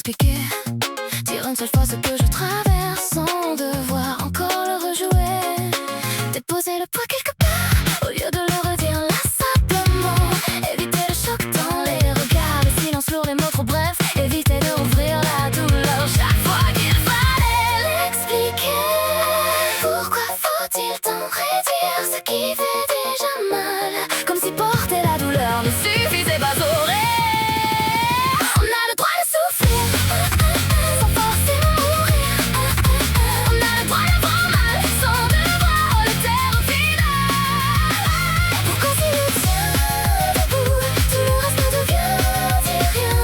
expliquer. Dire une seule fois ce que je traverse sans devoir encore le rejouer. Déposer le poids quelque part au lieu de le redire là simplement. Éviter le choc dans les regards, le silence lourd, les mots trop brefs. Éviter de rouvrir la douleur chaque fois qu'il fallait l'expliquer. Pourquoi faut-il tant réduire ce qui fait déjà mal? Comme si porter la douleur ne suffisait pas au réel. On a le droit de souffrir sans forcément mourir. On a le droit d'avoir mal sans devoir le taire au final. Pourquoi si l'on tient debout, tout le reste ne devient rien?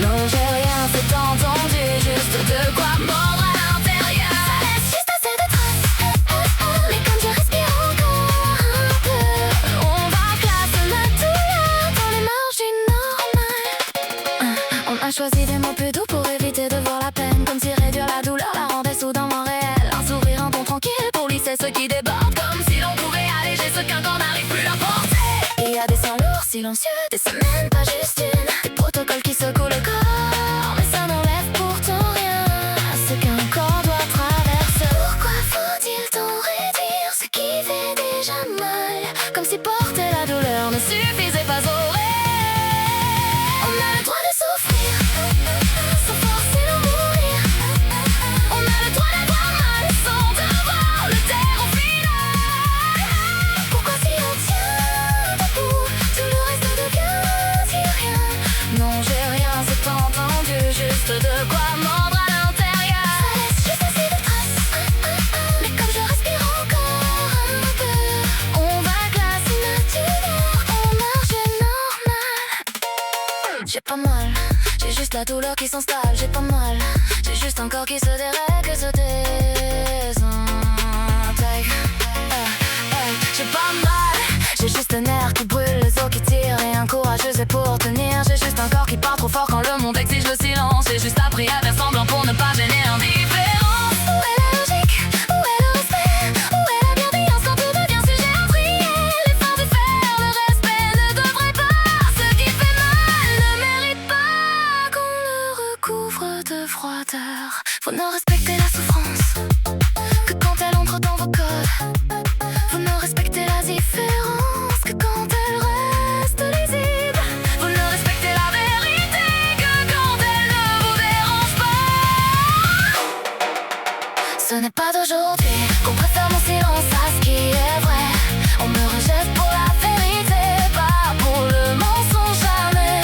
Non, j'ai rien fait entendu, juste de quoi mordre à l'intérieur. Ça laisse juste assez de traces, mais comme je respire encore un peu, on va classer ma douleur dans les marges du normal. On a choisi des mots plus doux pour éviter de voir la peine, comme si réduire la douleur la rendait soudainement réelle. Un sourire, un ton tranquille pour lisser ceux qui débordent, comme si l'on pouvait alléger ce qu'un corps n'arrive plus à porter. Il y a des sons lourds, silencieux, des semaines, pas juste une, des protocoles qui secouent le corps, mais ça n'enlève pourtant rien à ce qu'un corps doit traverser. Pourquoi faut-il tant réduire ce qui fait déjà mal? Comme si porter la douleur ne suffisait pas au réel. On a le droit de souffrir sans forcément mourir. On a le droit d'avoir mal sans devoir le taire au final. Pourquoi si on tient debout, tout le reste ne devient rien? Non, j'ai rien, c'est entendu, juste de quoi mordre à l'intérieur. Ça laisse juste assez de traces, mais comme je respire encore un peu, on va classer ma douleur en marge normale. J'ai pas mal, j'ai juste la douleur qui s'installe. J'ai pas mal, j'ai juste un corps qui se dérègle, se désintègre. J'ai pas mal, j'ai juste un air qui brûle, les os qui tirent et un courageux c'est pour tenir. J'ai juste un corps qui part trop fort quand le monde exige le silence. J'ai juste appris à faire semblant pour ne pas gêner l'indifférence. Où est la logique? Où est le respect? Où est la bienveillance quand tout devient sujet à prier? L'effort de faire le respect ne devrait pas. Ce qui fait mal ne mérite pas qu'on le recouvre de froideur. Faut ne respecter la souffrance que quand elle entre dans vos codes. Vous ne respectez la différence que quand elle reste lisible. Vous ne respectez la vérité que quand elle ne vous dérange pas. Ce n'est pas d'aujourd'hui qu'on préfère mon silence à ce qui est vrai. On me rejette pour la vérité, pas pour le mensonge jamais.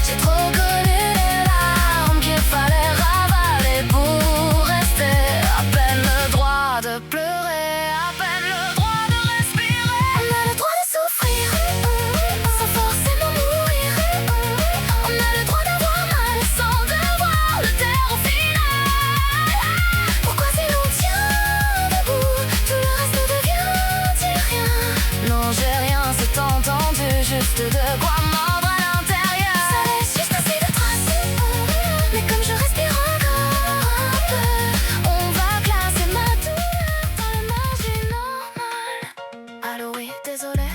J'ai trop connu les larmes qu'il fallait ravaler pour rester. À peine le droit de pleurer, à peine le droit de respirer. On a le droit de souffrir sans forcément mourir. On a le droit d'avoir mal sans devoir le taire au final. Pourquoi si l'on tient debout, tout le reste ne devient rien? Non, j'ai rien, c'est entendu, juste de quoi mordre à l'intérieur. Ça laisse juste assez de traces, mais comme je respire encore un peu, on va classer ma douleur dans le marge du normal. Allô, oui, désolé,